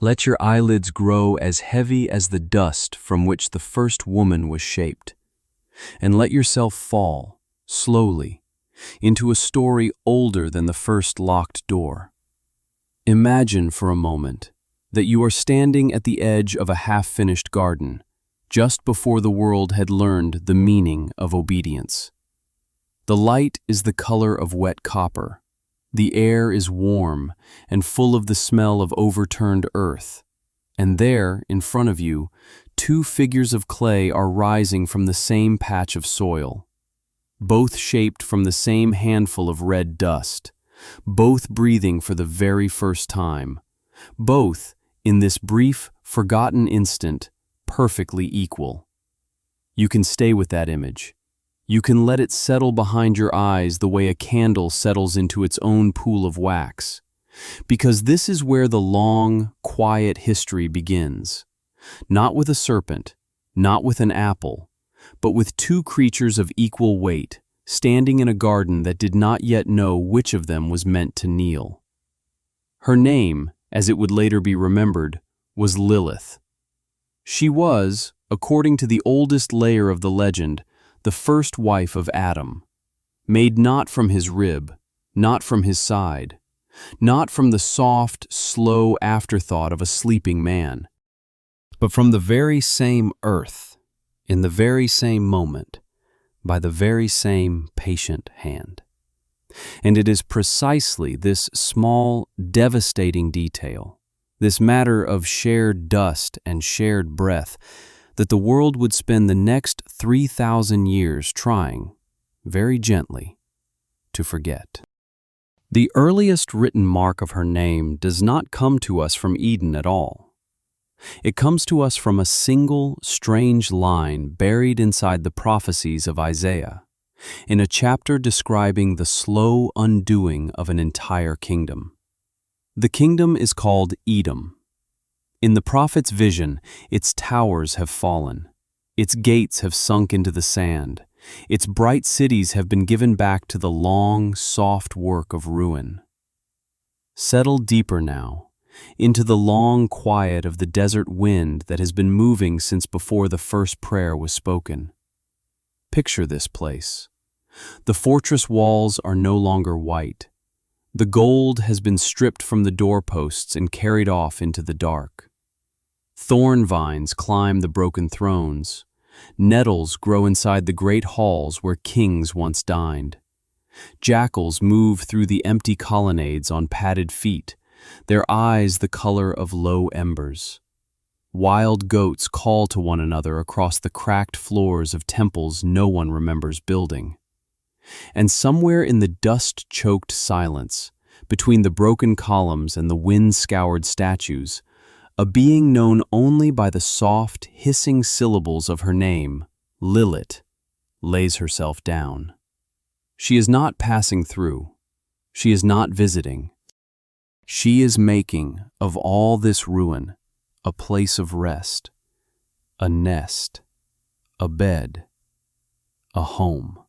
Let your eyelids grow as heavy as the dust from which the first woman was shaped, and let yourself fall, slowly, into a story older than the first locked door. Imagine for a moment that you are standing at the edge of a half-finished garden, just before the world had learned the meaning of obedience. The light is the color of wet copper. The air is warm and full of the smell of overturned earth. And there, in front of you, two figures of clay are rising from the same patch of soil, both shaped from the same handful of red dust, both breathing for the very first time, both, in this brief, forgotten instant, perfectly equal. You can stay with that image. You can let it settle behind your eyes the way a candle settles into its own pool of wax, because this is where the long, quiet history begins. Not with a serpent, not with an apple, but with two creatures of equal weight, standing in a garden that did not yet know which of them was meant to kneel. Her name, as it would later be remembered, was Lilith. She was, according to the oldest layer of the legend, the first wife of Adam, made not from his rib, not from his side, not from the soft, slow afterthought of a sleeping man, but from the very same earth, in the very same moment, by the very same patient hand. And it is precisely this small, devastating detail, this matter of shared dust and shared breath, that the world would spend the next 3,000 years trying, very gently, to forget. The earliest written mark of her name does not come to us from Eden at all. It comes to us from a single, strange line buried inside the prophecies of Isaiah, in a chapter describing the slow undoing of an entire kingdom. The kingdom is called Edom. In the prophet's vision, its towers have fallen, its gates have sunk into the sand, its bright cities have been given back to the long, soft work of ruin. Settle deeper now, into the long quiet of the desert wind that has been moving since before the first prayer was spoken. Picture this place. The fortress walls are no longer white. The gold has been stripped from the doorposts and carried off into the dark. Thorn vines climb the broken thrones. Nettles grow inside the great halls where kings once dined. Jackals move through the empty colonnades on padded feet, their eyes the color of low embers. Wild goats call to one another across the cracked floors of temples no one remembers building. And somewhere in the dust-choked silence, between the broken columns and the wind-scoured statues, a being known only by the soft, hissing syllables of her name, Lilith, lays herself down. She is not passing through. She is not visiting. She is making of all this ruin a place of rest, a nest, a bed, a home.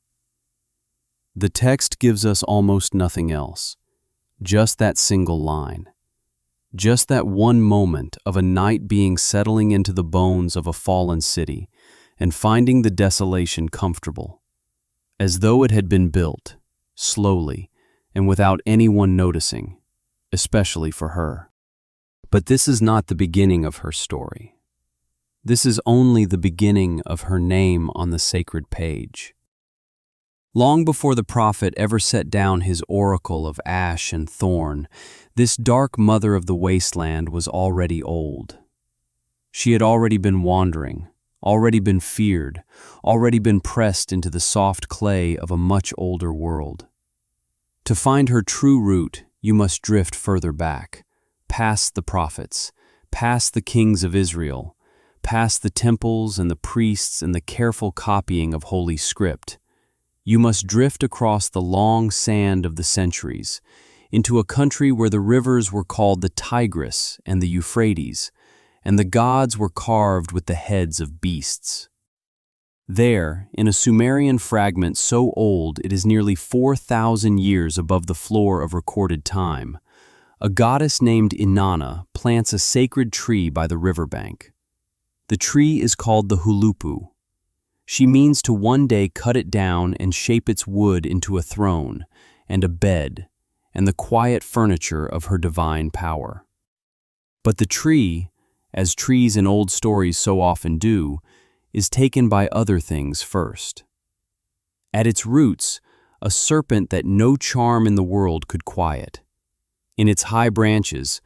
The text gives us almost nothing else, just that single line. Just that one moment of a night being settling into the bones of a fallen city and finding the desolation comfortable, as though it had been built, slowly and without anyone noticing, especially for her. But this is not the beginning of her story. This is only the beginning of her name on the sacred page. Long before the prophet ever set down his oracle of ash and thorn, this dark mother of the wasteland was already old. She had already been wandering, already been feared, already been pressed into the soft clay of a much older world. To find her true root, you must drift further back, past the prophets, past the kings of Israel, past the temples and the priests and the careful copying of Holy Script. You must drift across the long sand of the centuries, into a country where the rivers were called the Tigris and the Euphrates, and the gods were carved with the heads of beasts. There, in a Sumerian fragment so old it is nearly 4,000 years above the floor of recorded time, a goddess named Inanna plants a sacred tree by the riverbank. The tree is called the Hulupu. She means to one day cut it down and shape its wood into a throne and a bed and the quiet furniture of her divine power. But the tree, as trees in old stories so often do, is taken by other things first. At its roots, a serpent that no charm in the world could quiet. In its high branches,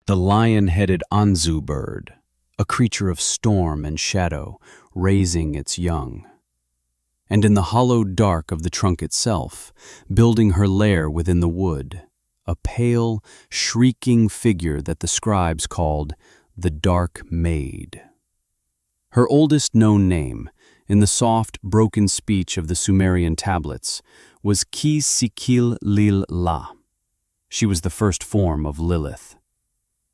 the lion-headed Unseal bird, a creature of storm and shadow, raising its young. And in the hollowed dark of the trunk itself, building her lair within the wood, a pale, shrieking figure that the scribes called the Dark Maid. Her oldest known name, in the soft, broken speech of the Sumerian tablets, was Ki Sikil Lil La. She was the first form of Lilith.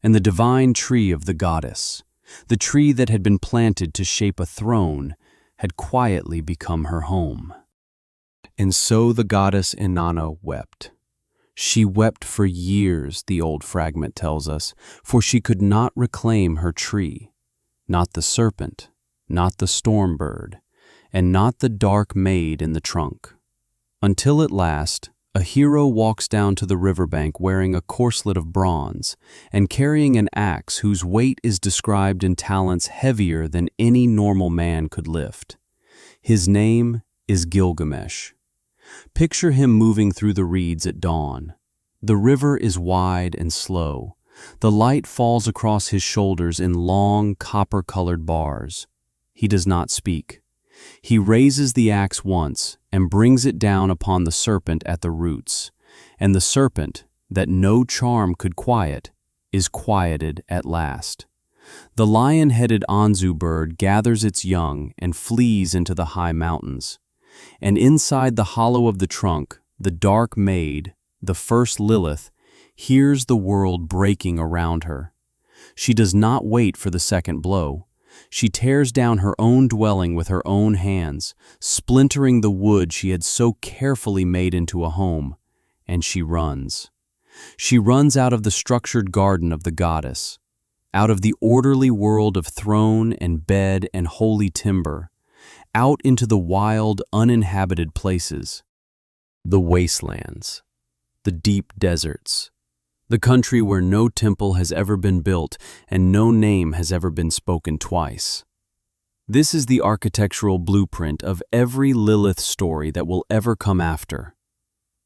And the divine tree of the goddess, the tree that had been planted to shape a throne, had quietly become her home. And so the goddess Inanna wept. She wept for years, the old fragment tells us, for she could not reclaim her tree, not the serpent, not the storm bird, and not the dark maid in the trunk. Until at last, a hero walks down to the riverbank wearing a corselet of bronze and carrying an axe whose weight is described in talents heavier than any normal man could lift. His name is Gilgamesh. Picture him moving through the reeds at dawn. The river is wide and slow. The light falls across his shoulders in long, copper-colored bars. He does not speak. He raises the axe once and brings it down upon the serpent at the roots, and the serpent, that no charm could quiet, is quieted at last. The lion-headed Unseal bird gathers its young and flees into the high mountains, and inside the hollow of the trunk, the dark maid, the first Lilith, hears the world breaking around her. She does not wait for the second blow. She tears down her own dwelling with her own hands, splintering the wood she had so carefully made into a home, and she runs. She runs out of the structured garden of the goddess, out of the orderly world of throne and bed and holy timber, out into the wild, uninhabited places, the wastelands, the deep deserts, the country where no temple has ever been built and no name has ever been spoken twice. This is the architectural blueprint of every Lilith story that will ever come after.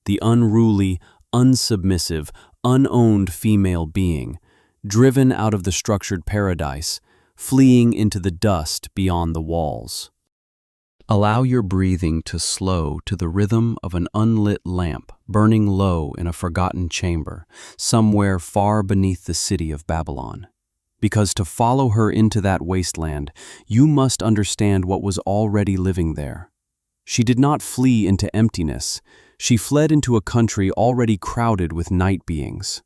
The unruly, unsubmissive, unowned female being, driven out of the structured paradise, fleeing into the dust beyond the walls. Allow your breathing to slow to the rhythm of an unlit lamp burning low in a forgotten chamber, somewhere far beneath the city of Babylon. Because to follow her into that wasteland, you must understand what was already living there. She did not flee into emptiness. She fled into a country already crowded with night beings.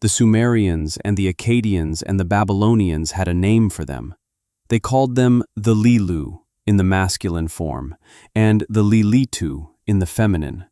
The Sumerians and the Akkadians and the Babylonians had a name for them. They called them the Lilu in the masculine form, and the Lilitu in the feminine.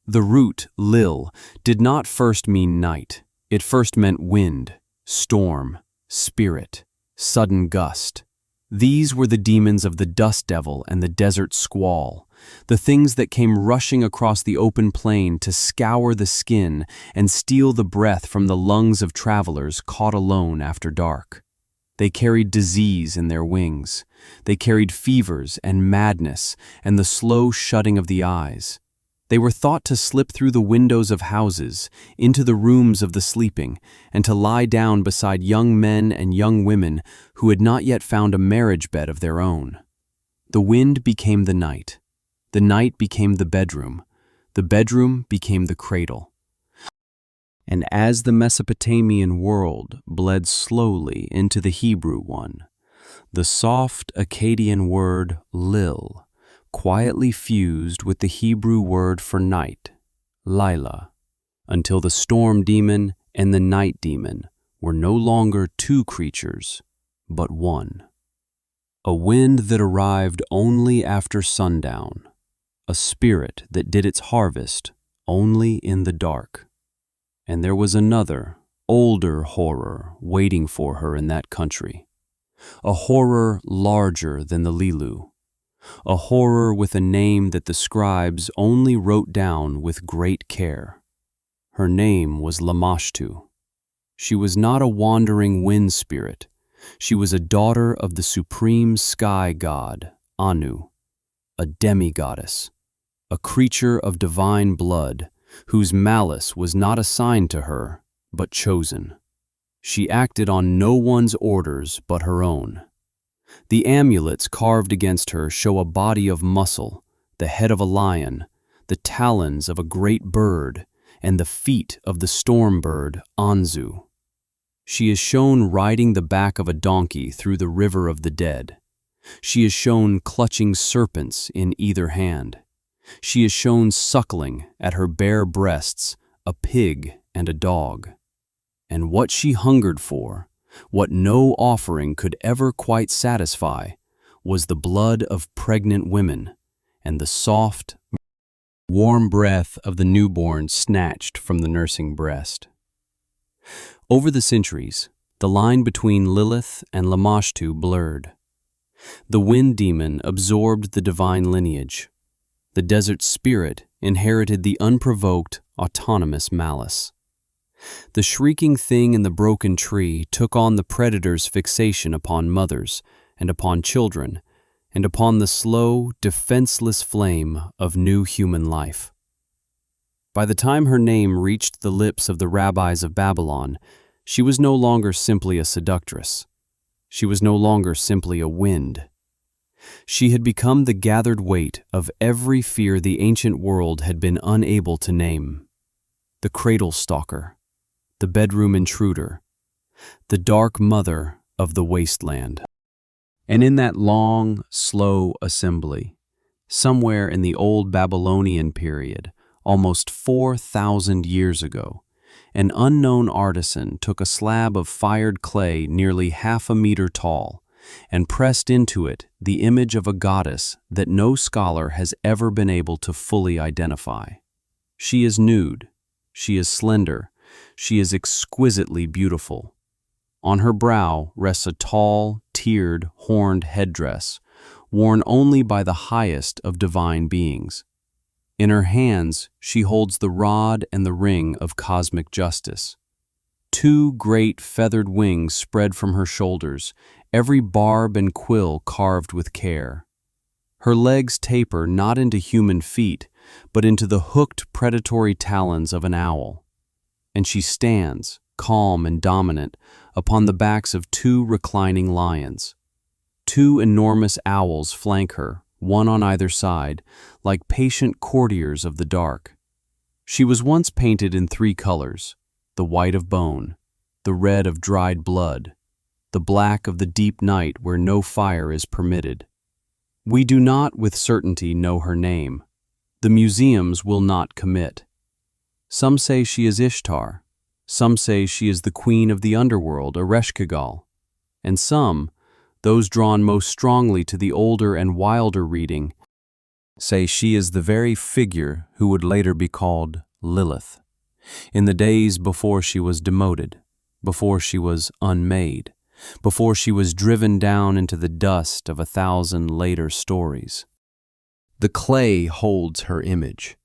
The root, Lil, did not first mean night. It first meant wind, storm, spirit, sudden gust. These were the demons of the dust devil and the desert squall, the things that came rushing across the open plain to scour the skin and steal the breath from the lungs of travelers caught alone after dark. They carried disease in their wings. They carried fevers and madness and the slow shutting of the eyes. They were thought to slip through the windows of houses, into the rooms of the sleeping, and to lie down beside young men and young women who had not yet found a marriage bed of their own. The wind became the night became the bedroom became the cradle. And as the Mesopotamian world bled slowly into the Hebrew one, the soft Akkadian word Lil quietly fused with the Hebrew word for night, Lila, until the storm demon and the night demon were no longer two creatures, but one. A wind that arrived only after sundown, a spirit that did its harvest only in the dark. And there was another, older horror waiting for her in that country. A horror larger than the Lilu. A horror with a name that the scribes only wrote down with great care. Her name was Lamashtu. She was not a wandering wind spirit. She was a daughter of the supreme sky god, Anu, a demigoddess, a creature of divine blood, whose malice was not assigned to her, but chosen. She acted on no one's orders but her own. The amulets carved against her show a body of muscle, the head of a lion, the talons of a great bird, and the feet of the storm bird, Anzu. She is shown riding the back of a donkey through the river of the dead. She is shown clutching serpents in either hand. She is shown suckling at her bare breasts a pig and a dog. And what she hungered for, what no offering could ever quite satisfy, was the blood of pregnant women and the soft, warm breath of the newborn snatched from the nursing breast. Over the centuries, the line between Lilith and Lamashtu blurred. The wind demon absorbed the divine lineage. The desert spirit inherited the unprovoked, autonomous malice. The shrieking thing in the broken tree took on the predator's fixation upon mothers and upon children, and upon the slow, defenseless flame of new human life. By the time her name reached the lips of the rabbis of Babylon, she was no longer simply a seductress. She was no longer simply a wind. She had become the gathered weight of every fear the ancient world had been unable to name. The cradle stalker, the bedroom intruder, the dark mother of the wasteland. And in that long, slow assembly, somewhere in the old Babylonian period, almost 4,000 years ago, an unknown artisan took a slab of fired clay nearly half a meter tall and pressed into it the image of a goddess that no scholar has ever been able to fully identify. She is nude, she is slender, she is exquisitely beautiful. On her brow rests a tall, tiered, horned headdress, worn only by the highest of divine beings. In her hands she holds the rod and the ring of cosmic justice. Two great feathered wings spread from her shoulders, every barb and quill carved with care. Her legs taper not into human feet, but into the hooked predatory talons of an owl. And she stands, calm and dominant, upon the backs of two reclining lions. Two enormous owls flank her, one on either side, like patient courtiers of the dark. She was once painted in 3 colors, the white of bone, the red of dried blood, the black of the deep night where no fire is permitted. We do not with certainty know her name. The museums will not commit. Some say she is Ishtar, some say she is the queen of the underworld, Ereshkigal, and some, those drawn most strongly to the older and wilder reading, say she is the very figure who would later be called Lilith, in the days before she was demoted, before she was unmade, before she was driven down into the dust of 1,000 later stories. The clay holds her image,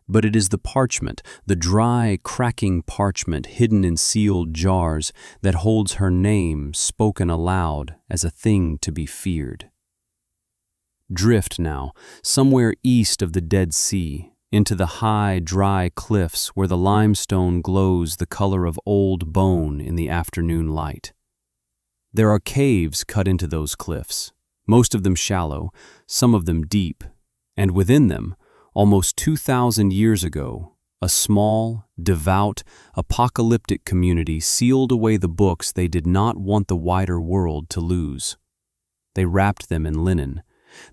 but it is the parchment, the dry, cracking parchment hidden in sealed jars that holds her name spoken aloud as a thing to be feared. Drift now, somewhere east of the Dead Sea, into the high, dry cliffs where the limestone glows the color of old bone in the afternoon light. There are caves cut into those cliffs, most of them shallow, some of them deep, and within them, almost 2,000 years ago, a small, devout, apocalyptic community sealed away the books they did not want the wider world to lose. They wrapped them in linen.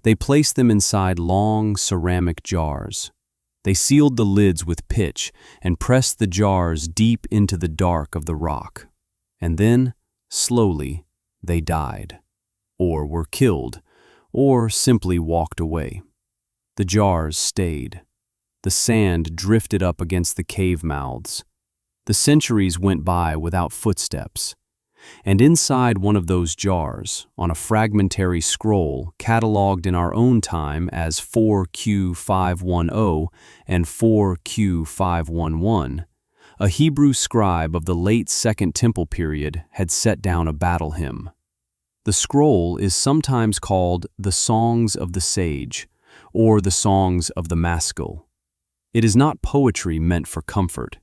They placed them inside long ceramic jars. They sealed the lids with pitch and pressed the jars deep into the dark of the rock. And then, slowly, they died, or were killed, or simply walked away. The jars stayed. The sand drifted up against the cave mouths. The centuries went by without footsteps. And inside one of those jars, on a fragmentary scroll catalogued in our own time as 4Q510 and 4Q511, a Hebrew scribe of the late Second Temple period had set down a battle hymn. The scroll is sometimes called the Songs of the Sage, or the Songs of the Maskil. It is not poetry meant for comfort.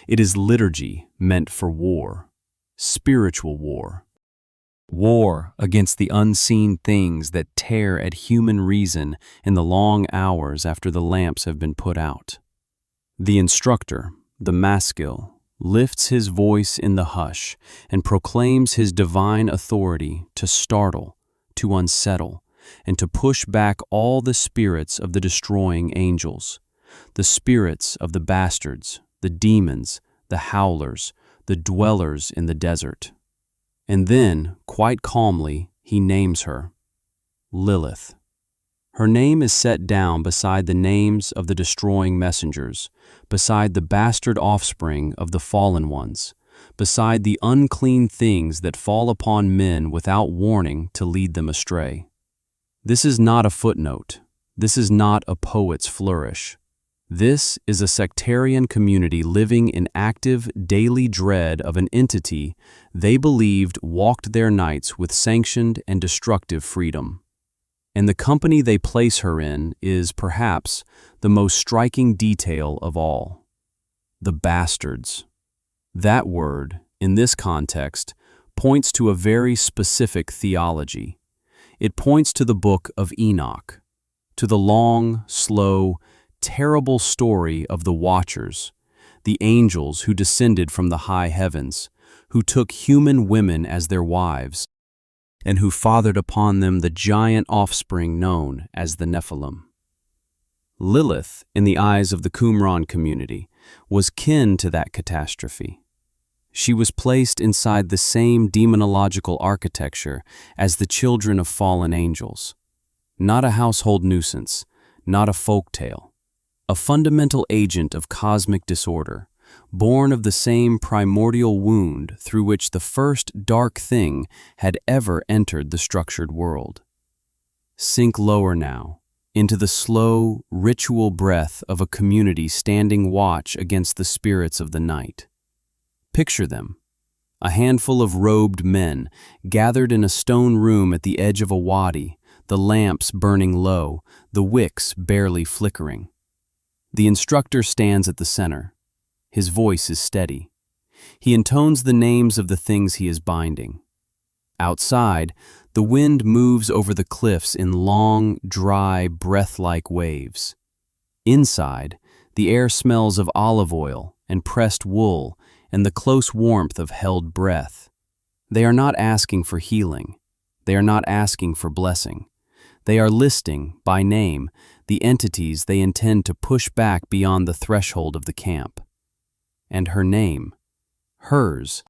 It is liturgy meant for war. Spiritual war. War against the unseen things that tear at human reason in the long hours after the lamps have been put out. The instructor, the maskil, lifts his voice in the hush and proclaims his divine authority to startle, to unsettle, and to push back all the spirits of the destroying angels, the spirits of the bastards, the demons, the howlers, the dwellers in the desert. And then, quite calmly, he names her, Lilith. Her name is set down beside the names of the destroying messengers, beside the bastard offspring of the fallen ones, beside the unclean things that fall upon men without warning to lead them astray. This is not a footnote. This is not a poet's flourish. This is a sectarian community living in active, daily dread of an entity they believed walked their nights with sanctioned and destructive freedom. And the company they place her in is, perhaps, the most striking detail of all. The bastards. That word, in this context, points to a very specific theology. It points to the book of Enoch, to the long, slow, terrible story of the Watchers, the angels who descended from the high heavens, who took human women as their wives, and who fathered upon them the giant offspring known as the Nephilim. Lilith, in the eyes of the Qumran community, was kin to that catastrophe. She was placed inside the same demonological architecture as the children of fallen angels. Not a household nuisance, not a folk tale. A fundamental agent of cosmic disorder, born of the same primordial wound through which the first dark thing had ever entered the structured world. Sink lower now, into the slow, ritual breath of a community standing watch against the spirits of the night. Picture them, a handful of robed men gathered in a stone room at the edge of a wadi, the lamps burning low, the wicks barely flickering. The instructor stands at the center. His voice is steady. He intones the names of the things he is binding. Outside, the wind moves over the cliffs in long, dry, breath-like waves. Inside, the air smells of olive oil and pressed wool and the close warmth of held breath. They are not asking for healing. They are not asking for blessing. They are listing, by name, the entities they intend to push back beyond the threshold of the camp. And her name, hers,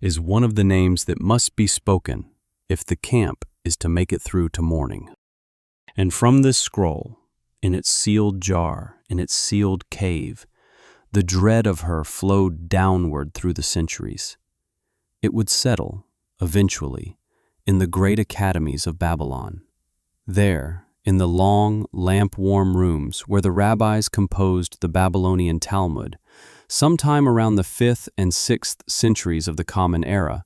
is one of the names that must be spoken if the camp is to make it through to morning. And from this scroll, in its sealed jar, in its sealed cave, the dread of her flowed downward through the centuries. It would settle, eventually, in the great academies of Babylon. There, in the long, lamp-warm rooms where the rabbis composed the Babylonian Talmud, sometime around the 5th and 6th centuries of the Common Era,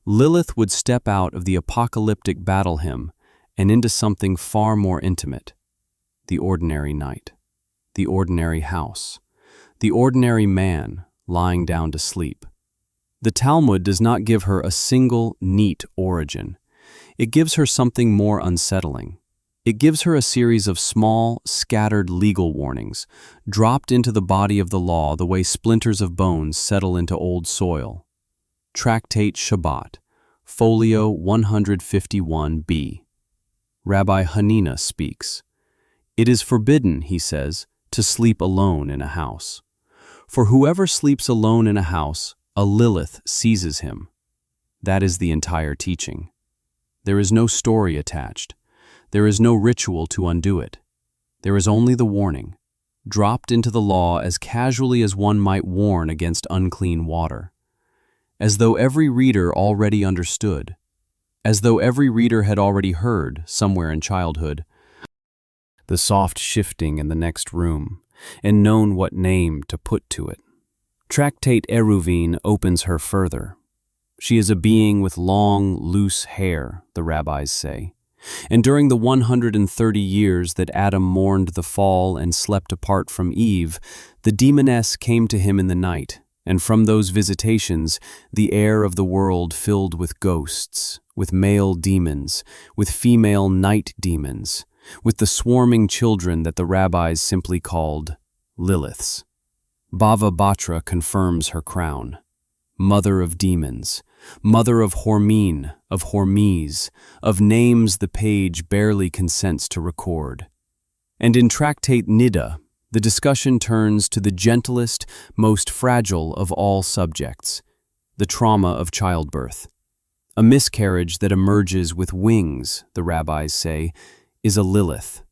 Lilith would step out of the apocalyptic battle hymn and into something far more intimate: the ordinary night, the ordinary house, the ordinary man lying down to sleep. The Talmud does not give her a single, neat origin. It gives her something more unsettling. It gives her a series of small, scattered legal warnings, dropped into the body of the law the way splinters of bones settle into old soil. Tractate Shabbat, folio 151b. Rabbi Hanina speaks. It is forbidden, he says, to sleep alone in a house. For whoever sleeps alone in a house, a Lilith seizes him. That is the entire teaching. There is no story attached. There is no ritual to undo it. There is only the warning, dropped into the law as casually as one might warn against unclean water, as though every reader already understood, as though every reader had already heard, somewhere in childhood, the soft shifting in the next room, and known what name to put to it. Tractate Eruvin opens her further. She is a being with long, loose hair, the rabbis say. And during the 130 years that Adam mourned the fall and slept apart from Eve, the demoness came to him in the night, and from those visitations, the air of the world filled with ghosts, with male demons, with female night demons, with the swarming children that the rabbis simply called Liliths. Bava Batra confirms her crown. Mother of demons, mother of Hormene, of Hormes, of names the page barely consents to record. And in Tractate Nida, the discussion turns to the gentlest, most fragile of all subjects, the trauma of childbirth. A miscarriage that emerges with wings, the rabbis say, is a Lilith.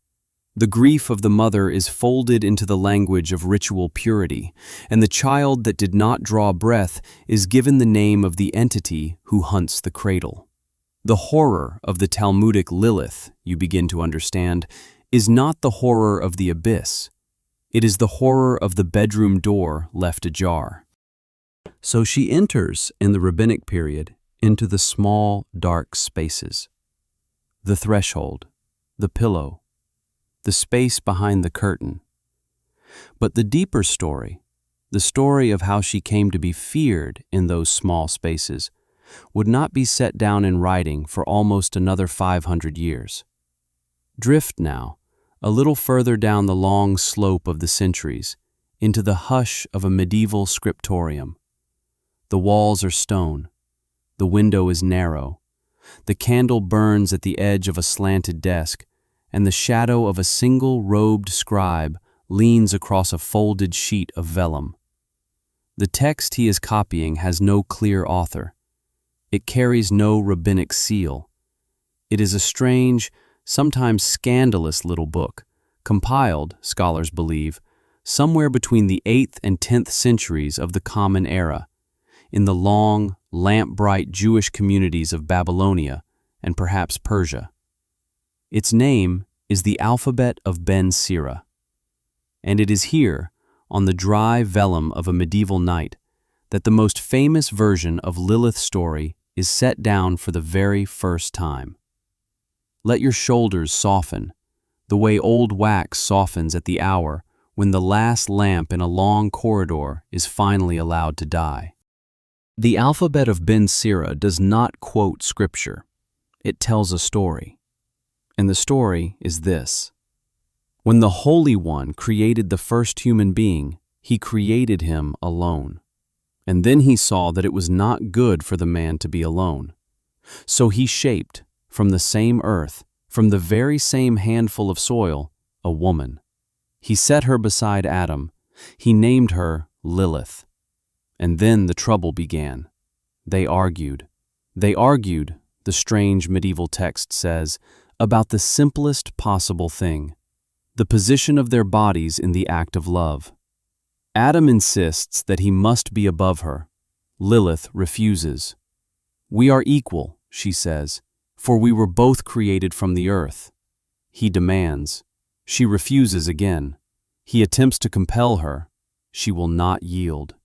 The grief of the mother is folded into the language of ritual purity, and the child that did not draw breath is given the name of the entity who hunts the cradle. The horror of the Talmudic Lilith, you begin to understand, is not the horror of the abyss. It is the horror of the bedroom door left ajar. So she enters, in the rabbinic period, into the small, dark spaces. The threshold, the pillow, the space behind the curtain. But the deeper story, the story of how she came to be feared in those small spaces, would not be set down in writing for almost another 500 years. Drift now, a little further down the long slope of the centuries, into the hush of a medieval scriptorium. The walls are stone, the window is narrow, the candle burns at the edge of a slanted desk, and the shadow of a single robed scribe leans across a folded sheet of vellum. The text he is copying has no clear author. It carries no rabbinic seal. It is a strange, sometimes scandalous little book, compiled, scholars believe, somewhere between the 8th and 10th centuries of the Common Era, in the long, lamp-bright Jewish communities of Babylonia and perhaps Persia. Its name is the Alphabet of Ben Sira, and it is here, on the dry vellum of a medieval night, that the most famous version of Lilith's story is set down for the very first time. Let your shoulders soften, the way old wax softens at the hour when the last lamp in a long corridor is finally allowed to die. The Alphabet of Ben Sira does not quote scripture. It tells a story. And the story is this. When the Holy One created the first human being, he created him alone. And then he saw that it was not good for the man to be alone. So he shaped, from the same earth, from the very same handful of soil, a woman. He set her beside Adam. He named her Lilith. And then the trouble began. They argued. They argued, the strange medieval text says, about the simplest possible thing, the position of their bodies in the act of love. Adam insists that he must be above her. Lilith refuses. "We are equal," she says, "for we were both created from the earth." He demands. She refuses again. He attempts to compel her. She will not yield.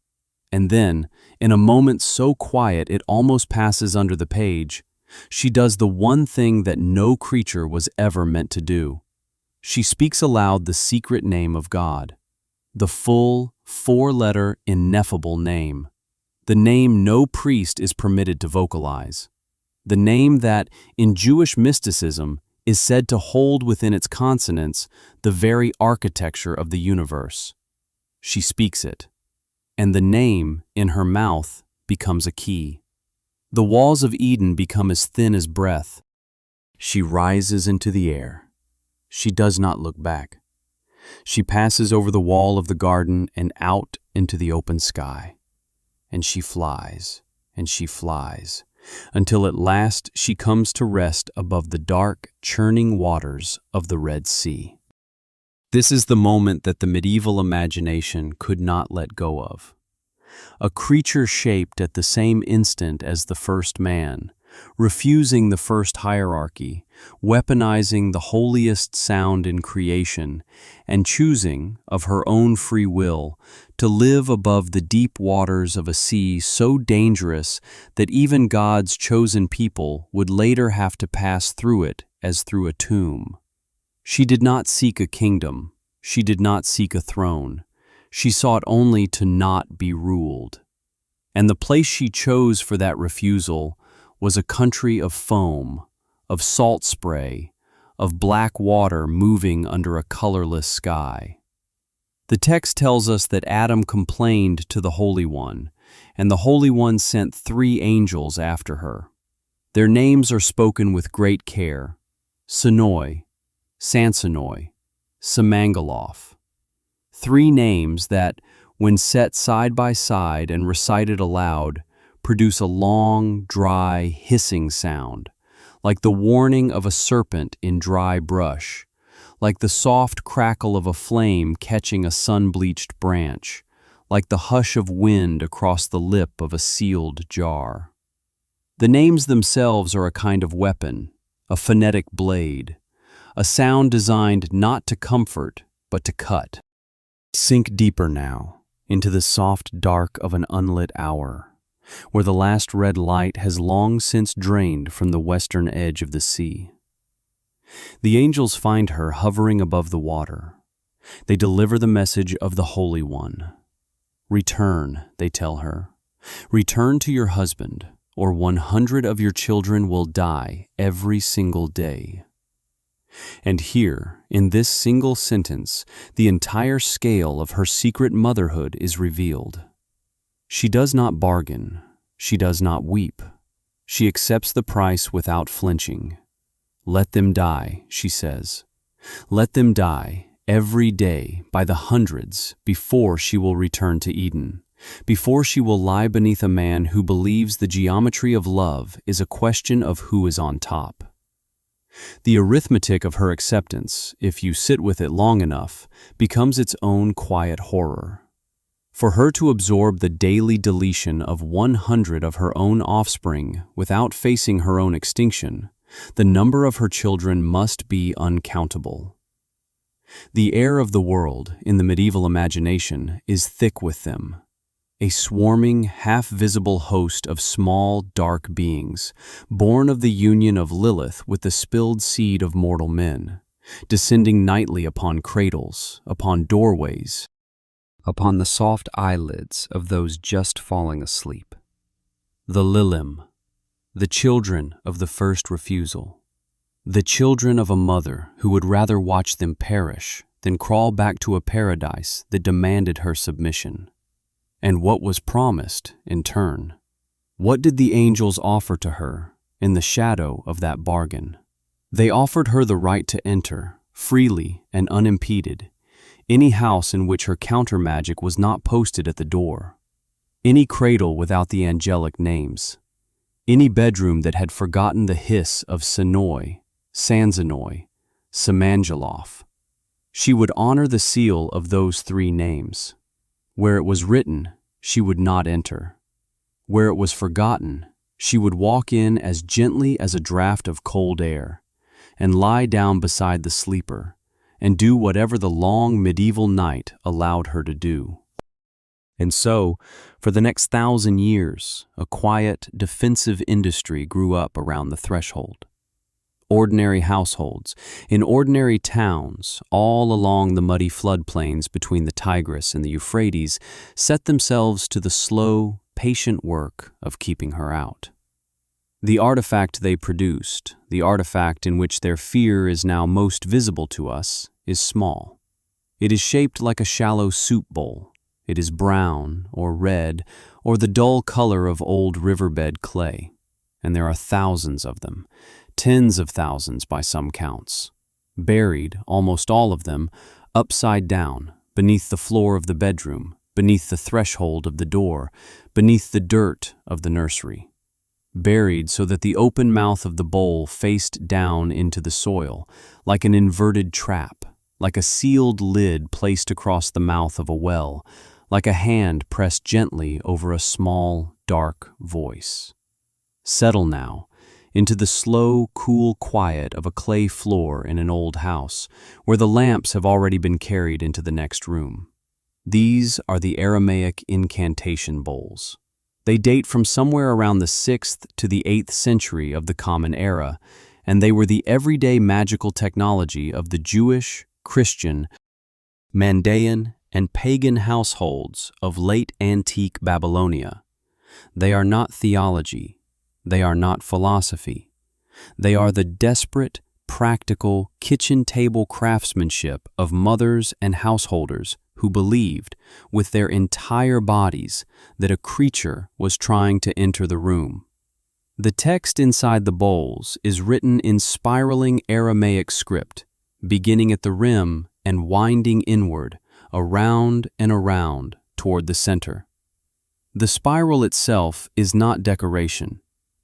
And then, in a moment so quiet it almost passes under the page, she does the one thing that no creature was ever meant to do. She speaks aloud the secret name of God, the full, four-letter, ineffable name, the name no priest is permitted to vocalize, the name that, in Jewish mysticism, is said to hold within its consonants the very architecture of the universe. She speaks it, and the name, in her mouth, becomes a key. The walls of Eden become as thin as breath. She rises into the air. She does not look back. She passes over the wall of the garden and out into the open sky. And she flies, until at last she comes to rest above the dark, churning waters of the Red Sea. This is the moment that the medieval imagination could not let go of. A creature shaped at the same instant as the first man, refusing the first hierarchy, weaponizing the holiest sound in creation, and choosing, of her own free will, to live above the deep waters of a sea so dangerous that even God's chosen people would later have to pass through it as through a tomb. She did not seek a kingdom. She did not seek a throne. She sought only to not be ruled. And the place she chose for that refusal was a country of foam, of salt spray, of black water moving under a colorless sky. The text tells us that Adam complained to the Holy One, and the Holy One sent 3 angels after her. Their names are spoken with great care: Sinoi, Sansonoi, Samangaloth. 3 names that, when set side by side and recited aloud, produce a long, dry, hissing sound, like the warning of a serpent in dry brush, like the soft crackle of a flame catching a sun-bleached branch, like the hush of wind across the lip of a sealed jar. The names themselves are a kind of weapon, a phonetic blade, a sound designed not to comfort, but to cut. Sink deeper now, into the soft dark of an unlit hour, where the last red light has long since drained from the western edge of the sea. The angels find her hovering above the water. They deliver the message of the Holy One. Return, they tell her. Return to your husband, or 100 of your children will die every single day. And here, in this single sentence, the entire scale of her secret motherhood is revealed. She does not bargain. She does not weep. She accepts the price without flinching. Let them die, she says. Let them die every day by the hundreds before she will return to Eden, before she will lie beneath a man who believes the geometry of love is a question of who is on top. The arithmetic of her acceptance, if you sit with it long enough, becomes its own quiet horror. For her to absorb the daily deletion of 100 of her own offspring without facing her own extinction, the number of her children must be uncountable. The air of the world, in the medieval imagination, is thick with them. A swarming, half-visible host of small, dark beings, born of the union of Lilith with the spilled seed of mortal men, descending nightly upon cradles, upon doorways, upon the soft eyelids of those just falling asleep. The Lilim, the children of the first refusal, the children of a mother who would rather watch them perish than crawl back to a paradise that demanded her submission. And what was promised in turn? What did the angels offer to her in the shadow of that bargain? They offered her the right to enter, freely and unimpeded, any house in which her counter-magic was not posted at the door, any cradle without the angelic names, any bedroom that had forgotten the hiss of Sinoi, Sansanoi, Samangaloth. She would honor the seal of those 3 names. Where it was written, she would not enter. Where it was forgotten, she would walk in as gently as a draught of cold air, and lie down beside the sleeper, and do whatever the long medieval night allowed her to do. And so, for the next 1,000 years, a quiet, defensive industry grew up around the threshold. Ordinary households, in ordinary towns, all along the muddy floodplains between the Tigris and the Euphrates, set themselves to the slow, patient work of keeping her out. The artifact they produced, the artifact in which their fear is now most visible to us, is small. It is shaped like a shallow soup bowl. It is brown or red or the dull color of old riverbed clay, and there are thousands of them, tens of thousands by some counts, buried, almost all of them, upside down, beneath the floor of the bedroom, beneath the threshold of the door, beneath the dirt of the nursery. Buried so that the open mouth of the bowl faced down into the soil, like an inverted trap, like a sealed lid placed across the mouth of a well, like a hand pressed gently over a small, dark voice. Settle now into the slow, cool quiet of a clay floor in an old house, where the lamps have already been carried into the next room. These are the Aramaic incantation bowls. They date from somewhere around the 6th to the 8th century of the Common Era, and they were the everyday magical technology of the Jewish, Christian, Mandaean, and pagan households of late antique Babylonia. They are not theology. They are not philosophy. They are the desperate, practical, kitchen table craftsmanship of mothers and householders who believed, with their entire bodies, that a creature was trying to enter the room. The text inside the bowls is written in spiraling Aramaic script, beginning at the rim and winding inward, around and around, toward the center. The spiral itself is not decoration.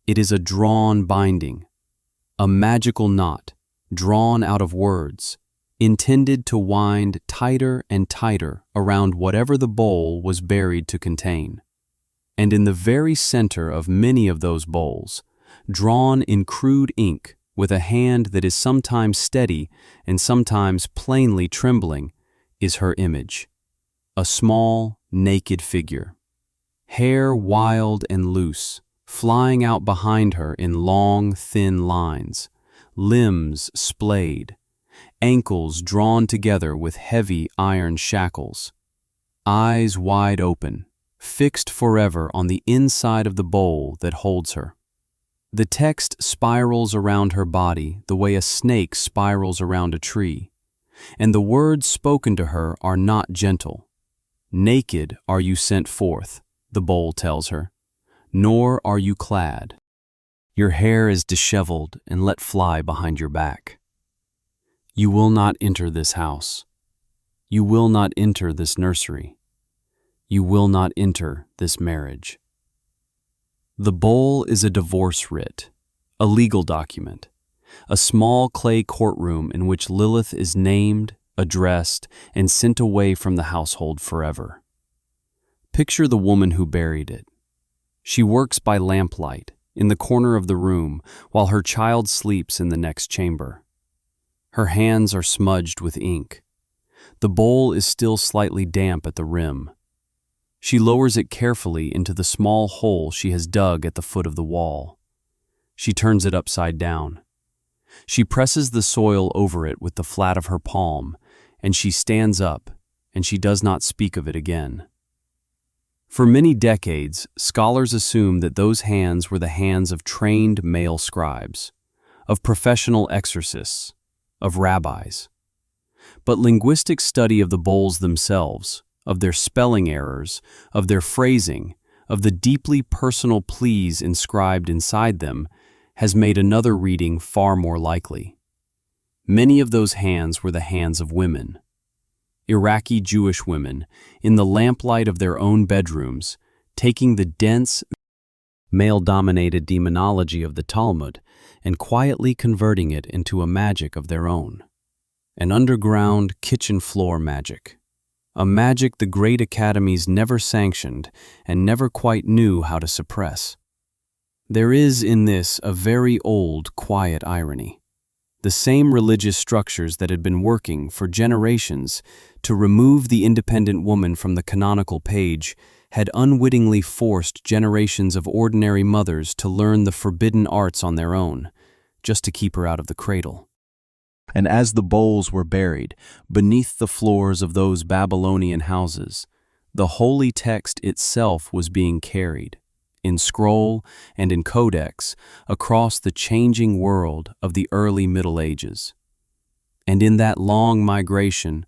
It is a drawn binding, a magical knot, drawn out of words, intended to wind tighter and tighter around whatever the bowl was buried to contain. And in the very center of many of those bowls, drawn in crude ink with a hand that is sometimes steady and sometimes plainly trembling, is her image, a small, naked figure. Hair wild and loose, flying out behind her in long, thin lines, limbs splayed, ankles drawn together with heavy iron shackles, eyes wide open, fixed forever on the inside of the bowl that holds her. The text spirals around her body the way a snake spirals around a tree, and the words spoken to her are not gentle. Naked are you sent forth, the bowl tells her, nor are you clad. Your hair is disheveled and let fly behind your back. You will not enter this house. You will not enter this nursery. You will not enter this marriage. The bowl is a divorce writ, a legal document, a small clay courtroom in which Lilith is named, addressed, and sent away from the household forever. Picture the woman who buried it. She works by lamplight in the corner of the room while her child sleeps in the next chamber. Her hands are smudged with ink. The bowl is still slightly damp at the rim. She lowers it carefully into the small hole she has dug at the foot of the wall. She turns it upside down. She presses the soil over it with the flat of her palm, and she stands up, and she does not speak of it again. For many decades, scholars assume that those hands were the hands of trained male scribes, of professional exorcists, of rabbis. But linguistic study of the bowls themselves, of their spelling errors, of their phrasing, of the deeply personal pleas inscribed inside them, has made another reading far more likely. Many of those hands were the hands of women. Iraqi Jewish women, in the lamplight of their own bedrooms, taking the dense, male-dominated demonology of the Talmud and quietly converting it into a magic of their own. An underground kitchen floor magic. A magic the great academies never sanctioned and never quite knew how to suppress. There is in this a very old, quiet irony. The same religious structures that had been working for generations to remove the independent woman from the canonical page had unwittingly forced generations of ordinary mothers to learn the forbidden arts on their own, just to keep her out of the cradle. And as the bowls were buried beneath the floors of those Babylonian houses, the holy text itself was being carried, in scroll and in codex, across the changing world of the early Middle Ages. And in that long migration,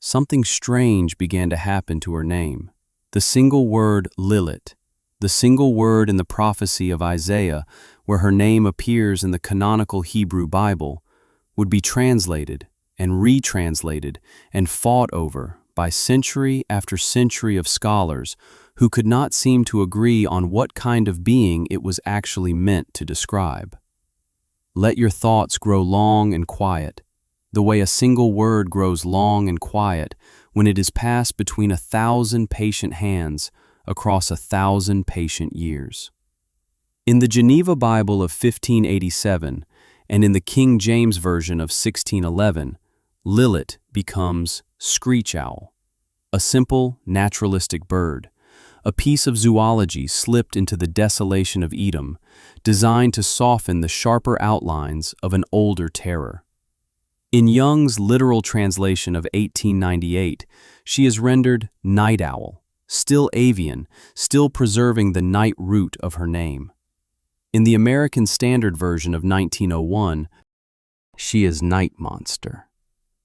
something strange began to happen to her name. The single word Lilith, the single word in the prophecy of Isaiah, where her name appears in the canonical Hebrew Bible, would be translated and retranslated and fought over by century after century of scholars who could not seem to agree on what kind of being it was actually meant to describe. Let your thoughts grow long and quiet, the way a single word grows long and quiet when it is passed between 1,000 patient hands across 1,000 patient years. In the Geneva Bible of 1587 and in the King James Version of 1611, Lilith becomes screech owl, a simple, naturalistic bird, a piece of zoology slipped into the desolation of Edom, designed to soften the sharper outlines of an older terror. In Young's literal translation of 1898, she is rendered night owl, still avian, still preserving the night root of her name. In the American Standard Version of 1901, she is night monster,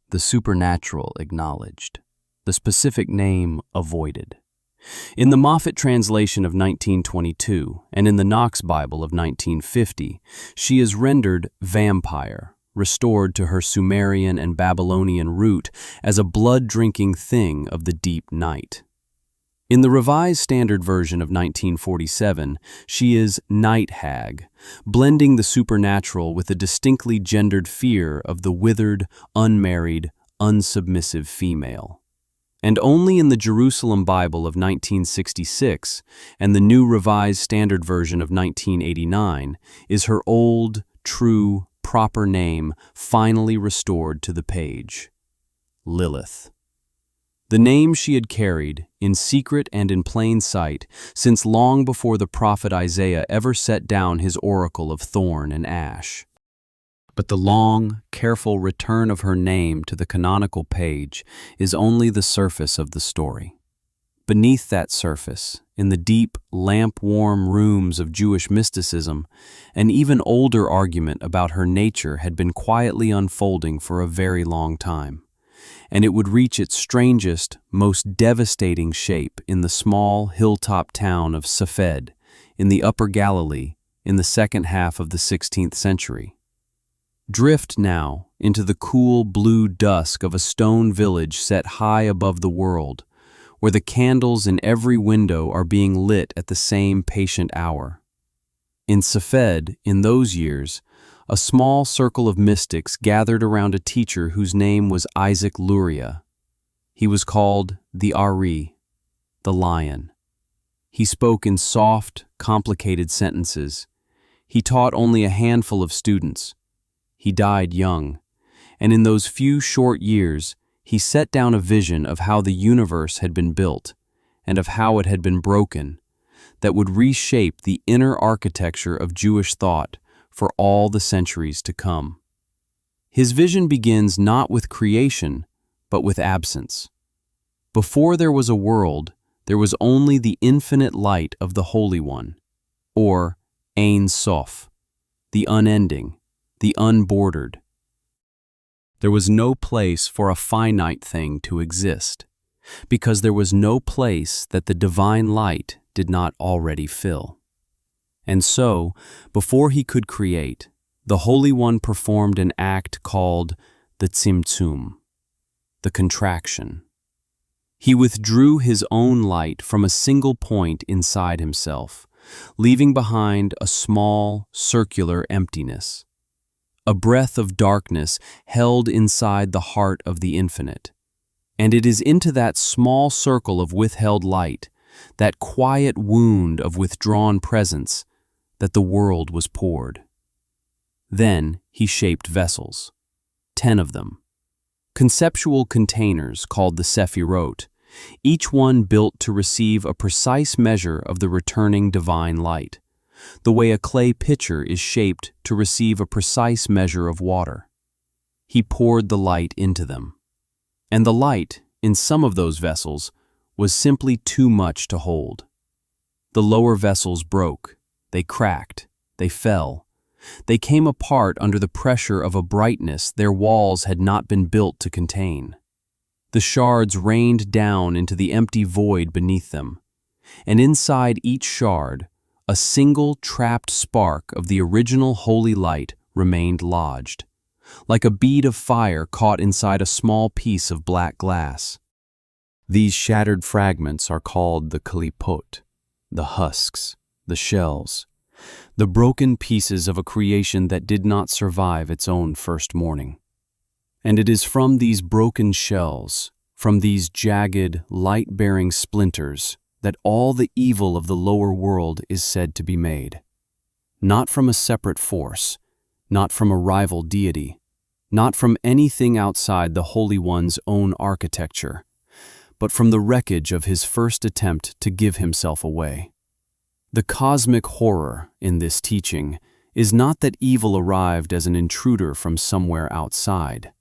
the supernatural acknowledged, the specific name avoided. In the Moffat translation of 1922 and in the Knox Bible of 1950, she is rendered vampire, restored to her Sumerian and Babylonian root as a blood-drinking thing of the deep night. In the Revised Standard Version of 1947, she is night hag, blending the supernatural with a distinctly gendered fear of the withered, unmarried, unsubmissive female. And only in the Jerusalem Bible of 1966 and the New Revised Standard Version of 1989 is her old, true, proper name finally restored to the page: Lilith. The name she had carried, in secret and in plain sight, since long before the prophet Isaiah ever set down his oracle of thorn and ash. But the long, careful return of her name to the canonical page is only the surface of the story. Beneath that surface, in the deep, lamp-warm rooms of Jewish mysticism, an even older argument about her nature had been quietly unfolding for a very long time, and it would reach its strangest, most devastating shape in the small hilltop town of Safed, in the Upper Galilee, in the second half of the 16th century. Drift now into the cool blue dusk of a stone village set high above the world, where the candles in every window are being lit at the same patient hour. In Safed, in those years, a small circle of mystics gathered around a teacher whose name was Isaac Luria. He was called the Ari, the lion. He spoke in soft, complicated sentences. He taught only a handful of students. He died young, and in those few short years, he set down a vision of how the universe had been built and of how it had been broken, that would reshape the inner architecture of Jewish thought for all the centuries to come. His vision begins not with creation, but with absence. Before there was a world, there was only the infinite light of the Holy One, or Ein Sof, the unending, the unbordered. There was no place for a finite thing to exist, because there was no place that the divine light did not already fill. And so, before he could create, the Holy One performed an act called the Tzimtzum, the contraction. He withdrew his own light from a single point inside himself, leaving behind a small, circular emptiness, a breath of darkness held inside the heart of the infinite. And it is into that small circle of withheld light, that quiet wound of withdrawn presence, that the world was poured. Then he shaped vessels, 10 of them, conceptual containers called the Sephirot, each one built to receive a precise measure of the returning divine light, the way a clay pitcher is shaped to receive a precise measure of water. He poured the light into them, and the light, in some of those vessels, was simply too much to hold. The lower vessels broke, they cracked, they fell. They came apart under the pressure of a brightness their walls had not been built to contain. The shards rained down into the empty void beneath them, and inside each shard, a single trapped spark of the original holy light remained lodged, like a bead of fire caught inside a small piece of black glass. These shattered fragments are called the klipot, the husks, the shells, the broken pieces of a creation that did not survive its own first morning. And it is from these broken shells, from these jagged, light-bearing splinters, that all the evil of the lower world is said to be made. Not from a separate force, not from a rival deity, not from anything outside the Holy One's own architecture, but from the wreckage of his first attempt to give himself away. The cosmic horror in this teaching is not that evil arrived as an intruder from somewhere outside.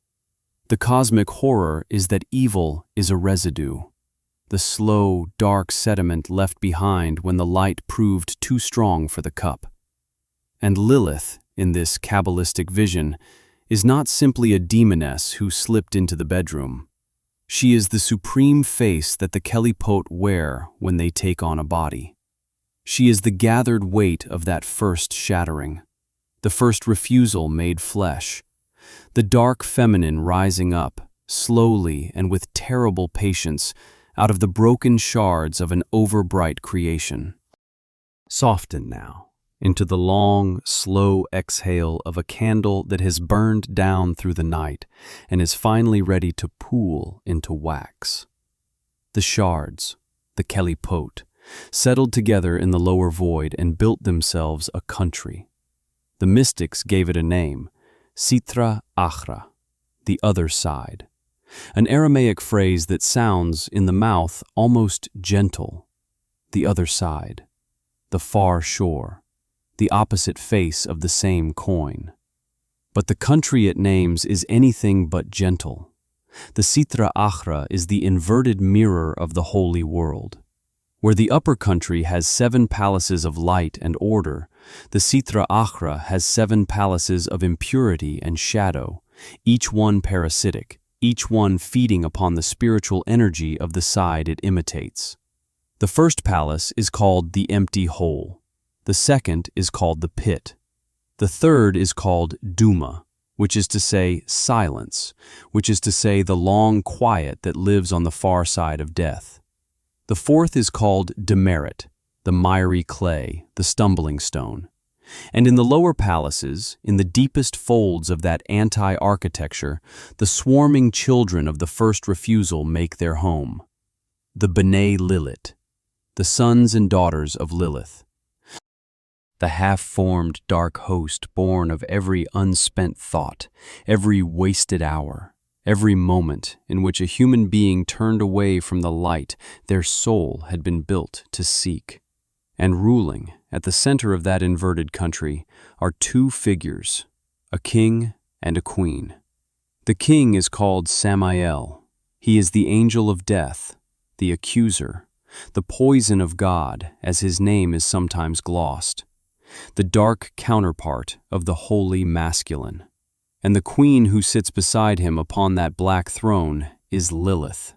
The cosmic horror is that evil is a residue, the slow, dark sediment left behind when the light proved too strong for the cup. And Lilith, in this Kabbalistic vision, is not simply a demoness who slipped into the bedroom. She is the supreme face that the Kelipot wear when they take on a body. She is the gathered weight of that first shattering, the first refusal made flesh, the dark feminine rising up, slowly and with terrible patience, out of the broken shards of an overbright creation. Soften now into the long, slow exhale of a candle that has burned down through the night and is finally ready to pool into wax. The shards, the Kelipot, settled together in the lower void and built themselves a country. The mystics gave it a name, Sitra Achra, the other side, an Aramaic phrase that sounds, in the mouth, almost gentle. The other side, the far shore, the opposite face of the same coin. But the country it names is anything but gentle. The Sitra Achra is the inverted mirror of the holy world. Where the upper country has 7 palaces of light and order, the Sitra Achra has 7 palaces of impurity and shadow, each one parasitic, each one feeding upon the spiritual energy of the side it imitates. The first palace is called the empty hole. The second is called the pit. The third is called Duma, which is to say silence, which is to say the long quiet that lives on the far side of death. The fourth is called Demerit, the miry clay, the stumbling stone. And in the lower palaces, in the deepest folds of that anti-architecture, the swarming children of the first refusal make their home. The B'nai Lilith, the sons and daughters of Lilith. The half-formed dark host born of every unspent thought, every wasted hour, every moment in which a human being turned away from the light their soul had been built to seek. And ruling, at the center of that inverted country, are 2 figures, a king and a queen. The king is called Samael. He is the angel of death, the accuser, the poison of God, as his name is sometimes glossed, the dark counterpart of the holy masculine. And the queen who sits beside him upon that black throne is Lilith.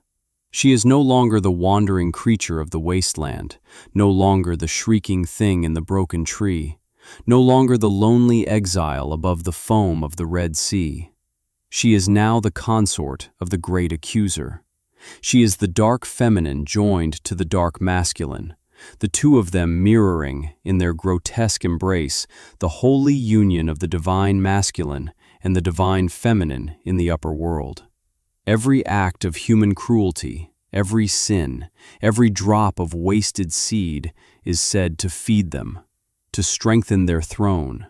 She is no longer the wandering creature of the wasteland, no longer the shrieking thing in the broken tree, no longer the lonely exile above the foam of the Red Sea. She is now the consort of the great accuser. She is the dark feminine joined to the dark masculine, the 2 of them mirroring, in their grotesque embrace, the holy union of the divine masculine and the divine feminine in the upper world. Every act of human cruelty, every sin, every drop of wasted seed is said to feed them, to strengthen their throne,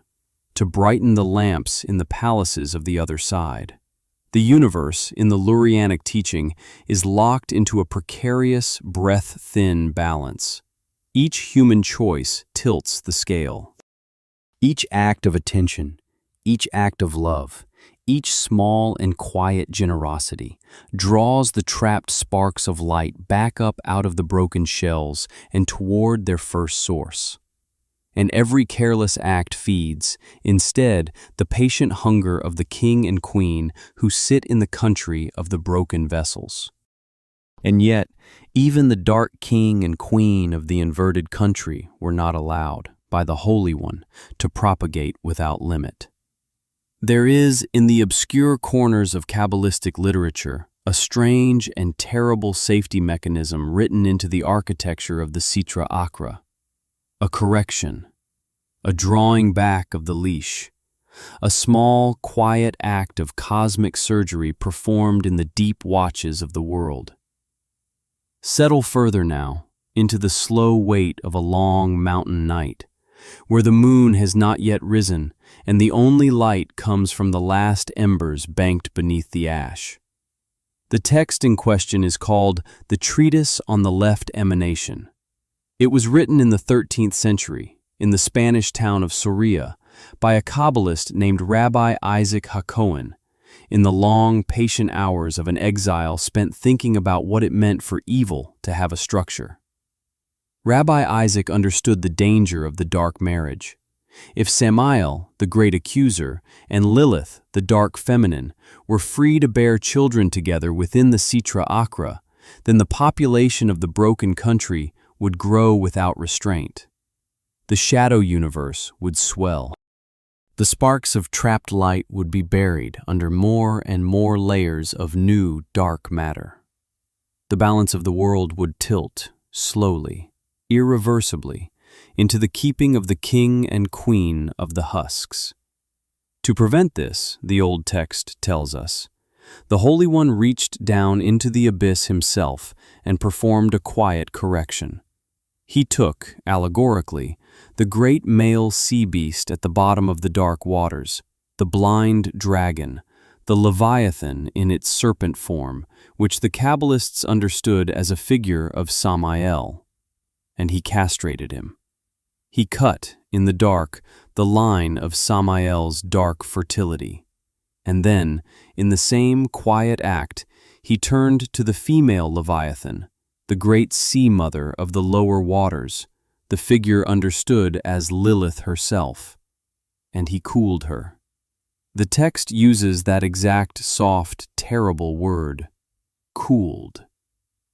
to brighten the lamps in the palaces of the other side. The universe, in the Lurianic teaching, is locked into a precarious, breath-thin balance. Each human choice tilts the scale. Each act of attention, each act of love, each small and quiet generosity draws the trapped sparks of light back up out of the broken shells and toward their first source. And every careless act feeds, instead, the patient hunger of the king and queen who sit in the country of the broken vessels. And yet, even the dark king and queen of the inverted country were not allowed, by the Holy One, to propagate without limit. There is, in the obscure corners of Kabbalistic literature, a strange and terrible safety mechanism written into the architecture of the Sitra Achra. A correction, a drawing back of the leash, a small, quiet act of cosmic surgery performed in the deep watches of the world. Settle further now into the slow wait of a long mountain night, where the moon has not yet risen and the only light comes from the last embers banked beneath the ash. The text in question is called the Treatise on the Left Emanation. It was written in the 13th century in the Spanish town of Soria by a Kabbalist named Rabbi Isaac HaKohen, in the long, patient hours of an exile spent thinking about what it meant for evil to have a structure. Rabbi Isaac understood the danger of the dark marriage. If Samael, the great accuser, and Lilith, the dark feminine, were free to bear children together within the Sitra Achra, then the population of the broken country would grow without restraint. The shadow universe would swell. The sparks of trapped light would be buried under more and more layers of new dark matter. The balance of the world would tilt, slowly, irreversibly, into the keeping of the king and queen of the husks. To prevent this, the old text tells us, the Holy One reached down into the abyss himself and performed a quiet correction. He took, allegorically, the great male sea beast at the bottom of the dark waters, the blind dragon, the Leviathan in its serpent form, which the Kabbalists understood as a figure of Samael, and he castrated him. He cut, in the dark, the line of Samael's dark fertility. And then, in the same quiet act, he turned to the female Leviathan, the great sea mother of the lower waters, the figure understood as Lilith herself, and he cooled her. The text uses that exact soft, terrible word, cooled.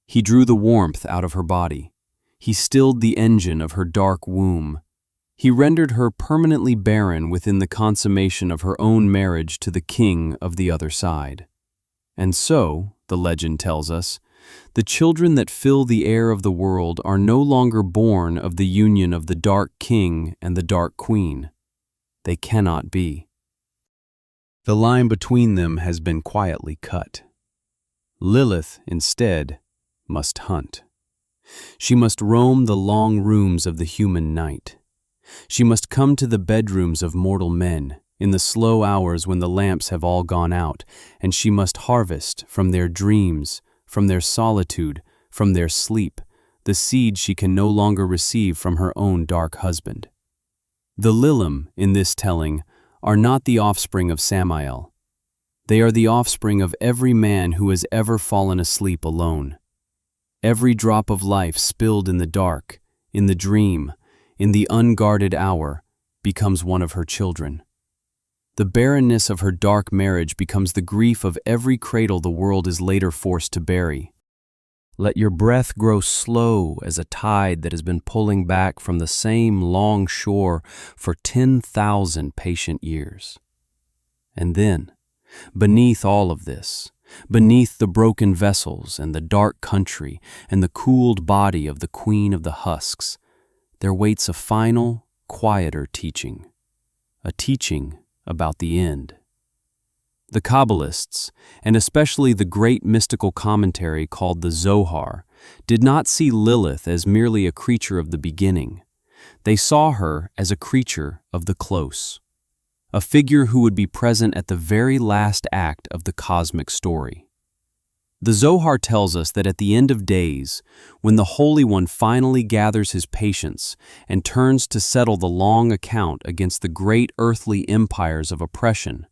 He drew the warmth out of her body. He stilled the engine of her dark womb. He rendered her permanently barren within the consummation of her own marriage to the king of the other side. And so, the legend tells us, the children that fill the air of the world are no longer born of the union of the dark king and the dark queen. They cannot be. The line between them has been quietly cut. Lilith, instead, must hunt. She must roam the long rooms of the human night. She must come to the bedrooms of mortal men in the slow hours when the lamps have all gone out, and she must harvest from their dreams, from their solitude, from their sleep, the seed she can no longer receive from her own dark husband. The Lilim, in this telling, are not the offspring of Samael. They are the offspring of every man who has ever fallen asleep alone. Every drop of life spilled in the dark, in the dream, in the unguarded hour, becomes one of her children. The barrenness of her dark marriage becomes the grief of every cradle the world is later forced to bury. Let your breath grow slow as a tide that has been pulling back from the same long shore for 10,000 patient years. And then, beneath all of this, beneath the broken vessels and the dark country and the cooled body of the Queen of the Husks, there waits a final, quieter teaching, a teaching about the end. The Kabbalists, and especially the great mystical commentary called the Zohar, did not see Lilith as merely a creature of the beginning. They saw her as a creature of the close, a figure who would be present at the very last act of the cosmic story. The Zohar tells us that at the end of days, when the Holy One finally gathers his patience and turns to settle the long account against the great earthly empires of oppression,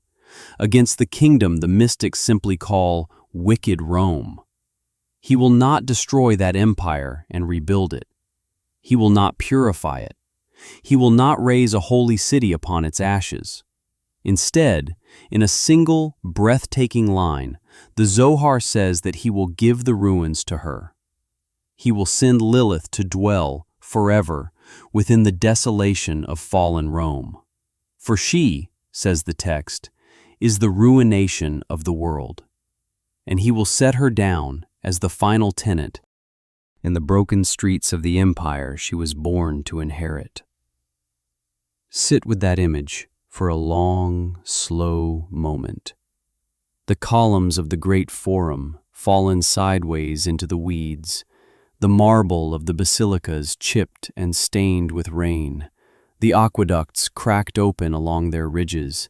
against the kingdom the mystics simply call wicked Rome, he will not destroy that empire and rebuild it. He will not purify it. He will not raise a holy city upon its ashes. Instead, in a single, breathtaking line, the Zohar says that he will give the ruins to her. He will send Lilith to dwell forever within the desolation of fallen Rome. For she, says the text, is the ruination of the world, and he will set her down as the final tenant in the broken streets of the empire she was born to inherit. Sit with that image for a long, slow moment. The columns of the great forum fallen sideways into the weeds, the marble of the basilicas chipped and stained with rain, the aqueducts cracked open along their ridges,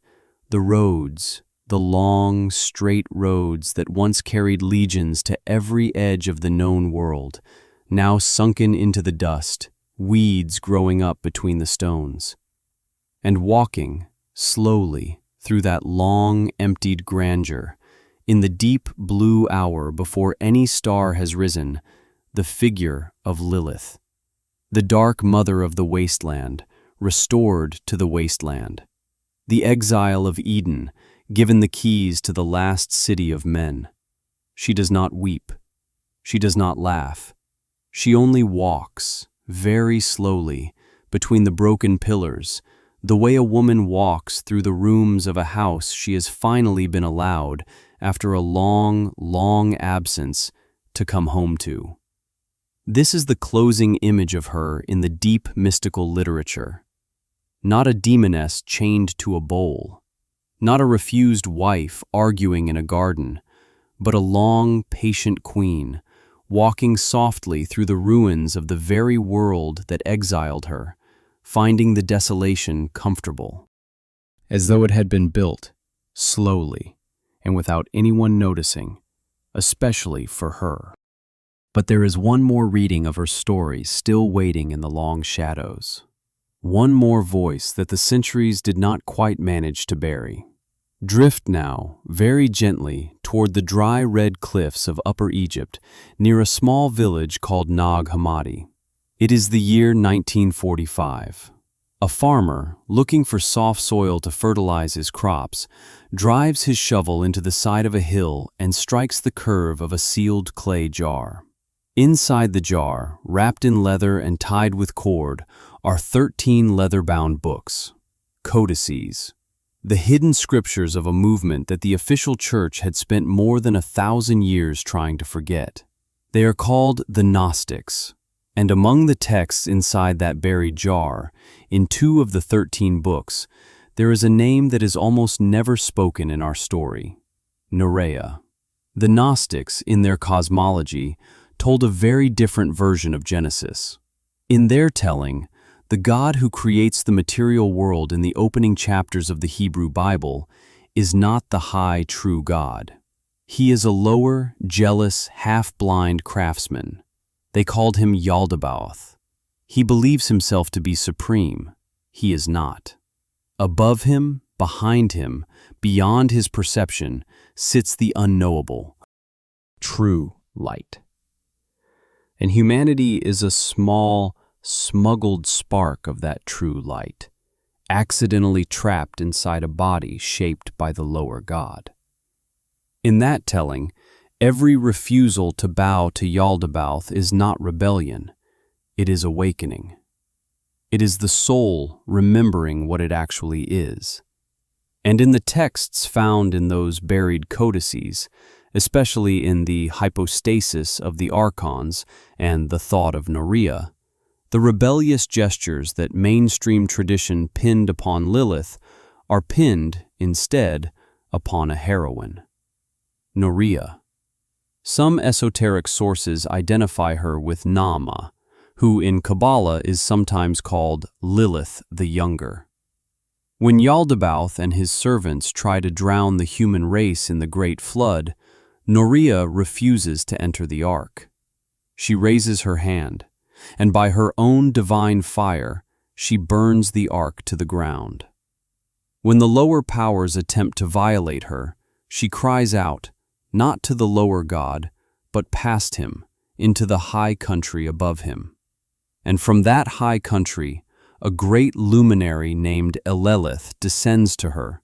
the roads, the long, straight roads that once carried legions to every edge of the known world, now sunken into the dust, weeds growing up between the stones. And walking, slowly, through that long, emptied grandeur, in the deep blue hour before any star has risen, the figure of Lilith, the dark mother of the wasteland, restored to the wasteland, the exile of Eden, given the keys to the last city of men. She does not weep. She does not laugh. She only walks, very slowly, between the broken pillars, the way a woman walks through the rooms of a house she has finally been allowed, after a long, long absence, to come home to. This is the closing image of her in the deep mystical literature. Not a demoness chained to a bowl, not a refused wife arguing in a garden, but a long, patient queen, walking softly through the ruins of the very world that exiled her, finding the desolation comfortable, as though it had been built, slowly, and without anyone noticing, especially for her. But there is one more reading of her story still waiting in the long shadows. One more voice that the centuries did not quite manage to bury. Drift now, very gently, toward the dry red cliffs of Upper Egypt, near a small village called Nag Hammadi. It is the year 1945. A farmer, looking for soft soil to fertilize his crops, drives his shovel into the side of a hill and strikes the curve of a sealed clay jar. Inside the jar, wrapped in leather and tied with cord, are 13 leather-bound books, codices, the hidden scriptures of a movement that the official church had spent more than 1,000 years trying to forget. They are called the Gnostics, and among the texts inside that buried jar, in 2 of the 13 books, there is a name that is almost never spoken in our story, Nerea. The Gnostics, in their cosmology, told a very different version of Genesis. In their telling, the God who creates the material world in the opening chapters of the Hebrew Bible is not the high, true God. He is a lower, jealous, half-blind craftsman. They called him Yaldabaoth. He believes himself to be supreme. He is not. Above him, behind him, beyond his perception, sits the unknowable, true light. And humanity is a small, smuggled spark of that true light, accidentally trapped inside a body shaped by the lower God. In that telling, every refusal to bow to Yaldabaoth is not rebellion, it is awakening. It is the soul remembering what it actually is. And in the texts found in those buried codices, especially in the hypostasis of the archons and the thought of Nerea, the rebellious gestures that mainstream tradition pinned upon Lilith are pinned, instead, upon a heroine, Nerea. Some esoteric sources identify her with Naamah, who in Kabbalah is sometimes called Lilith the Younger. When Yaldabaoth and his servants try to drown the human race in the Great Flood, Nerea refuses to enter the ark. She raises her hand, and by her own divine fire, she burns the ark to the ground. When the lower powers attempt to violate her, she cries out, not to the lower God, but past him, into the high country above him. And from that high country, a great luminary named Lilith descends to her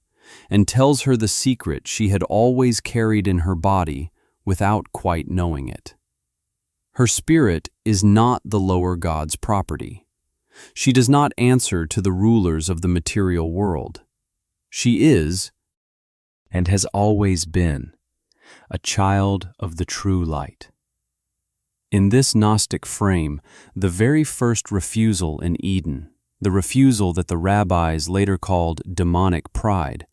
and tells her the secret she had always carried in her body without quite knowing it. Her spirit is not the lower God's property. She does not answer to the rulers of the material world. She is, and has always been, a child of the true light. In this Gnostic frame, the very first refusal in Eden, The refusal that the rabbis later called demonic pride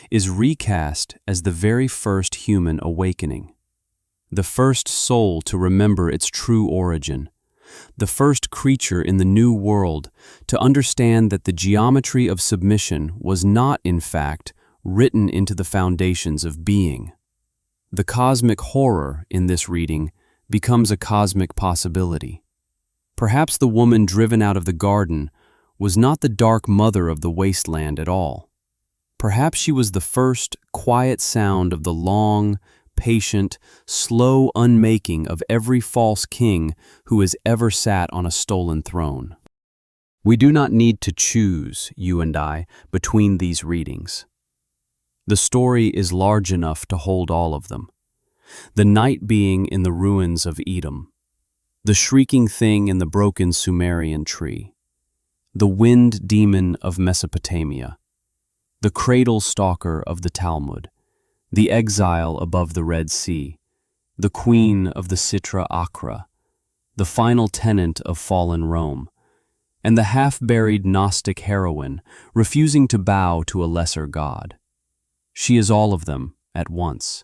is recast as the very first human awakening, the first soul to remember its true origin, the first creature in the new world to understand that the geometry of submission was not, in fact, written into the foundations of being. The cosmic horror in this reading becomes a cosmic possibility. Perhaps the woman driven out of the garden was not the dark mother of the wasteland at all. Perhaps she was the first quiet sound of the long, patient, slow unmaking of every false king who has ever sat on a stolen throne. We do not need to choose, you and I, between these readings. The story is large enough to hold all of them. The night being in the ruins of Edom, the shrieking thing in the broken Sumerian tree, the wind demon of Mesopotamia, the cradle stalker of the Talmud, the exile above the Red Sea, the queen of the Sitra Achra, the final tenant of fallen Rome, and the half-buried Gnostic heroine refusing to bow to a lesser god. She is all of them at once.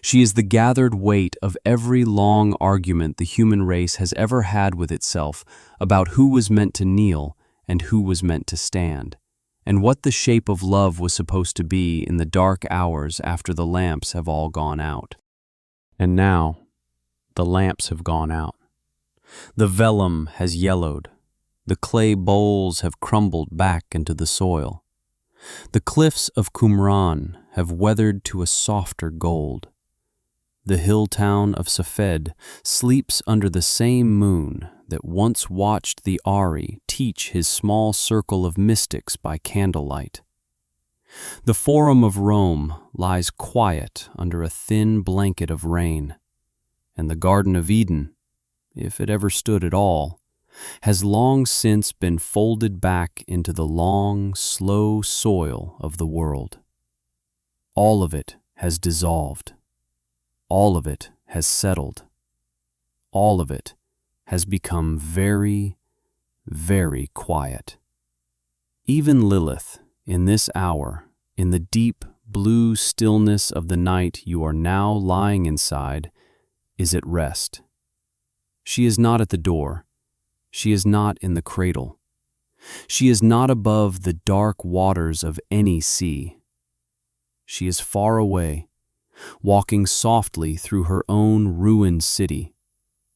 She is the gathered weight of every long argument the human race has ever had with itself about who was meant to kneel and who was meant to stand, and what the shape of love was supposed to be in the dark hours after the lamps have all gone out. And now, the lamps have gone out. The vellum has yellowed. The clay bowls have crumbled back into the soil. The cliffs of Qumran have weathered to a softer gold. The hill town of Safed sleeps under the same moon that once watched the Ari teach his small circle of mystics by candlelight. The Forum of Rome lies quiet under a thin blanket of rain, and the Garden of Eden, if it ever stood at all, has long since been folded back into the long, slow soil of the world. All of it has dissolved. All of it has settled. All of it has become very, very quiet. Even Lilith, in this hour, in the deep blue stillness of the night you are now lying inside, is at rest. She is not at the door. She is not in the cradle. She is not above the dark waters of any sea. She is far away, walking softly through her own ruined city,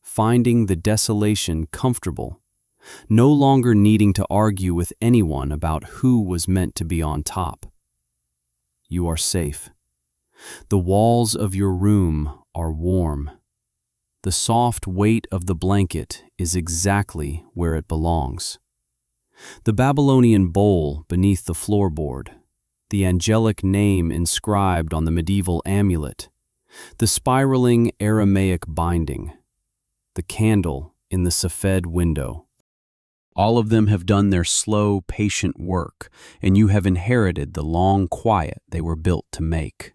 finding the desolation comfortable, no longer needing to argue with anyone about who was meant to be on top. You are safe. The walls of your room are warm. The soft weight of the blanket is exactly where it belongs. The Babylonian bowl beneath the floorboard, the angelic name inscribed on the medieval amulet, the spiraling Aramaic binding, the candle in the Safed window. All of them have done their slow, patient work, and you have inherited the long quiet they were built to make.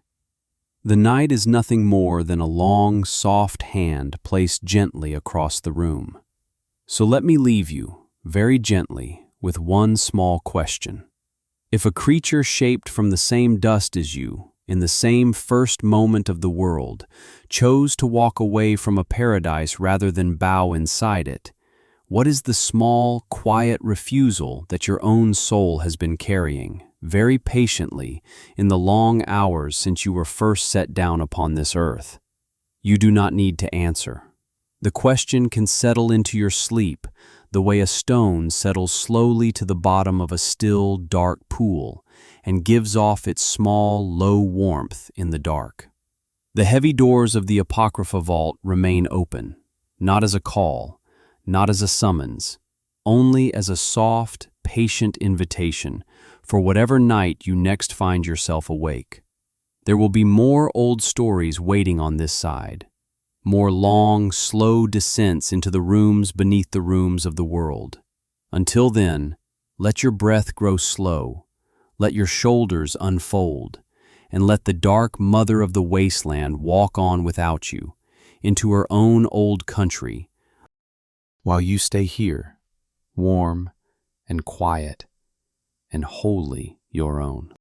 The night is nothing more than a long, soft hand placed gently across the room. So let me leave you, very gently, with one small question. If a creature shaped from the same dust as you, in the same first moment of the world, chose to walk away from a paradise rather than bow inside it, what is the small, quiet refusal that your own soul has been carrying, very patiently, in the long hours since you were first set down upon this earth? You do not need to answer. The question can settle into your sleep the way a stone settles slowly to the bottom of a still, dark pool and gives off its small, low warmth in the dark. The heavy doors of the Apocrypha vault remain open, not as a call, not as a summons, only as a soft, patient invitation for whatever night you next find yourself awake. There will be more old stories waiting on this side, more long, slow descents into the rooms beneath the rooms of the world. Until then, let your breath grow slow, let your shoulders unfold, and let the dark mother of the wasteland walk on without you, into her own old country, while you stay here, warm and quiet and wholly your own.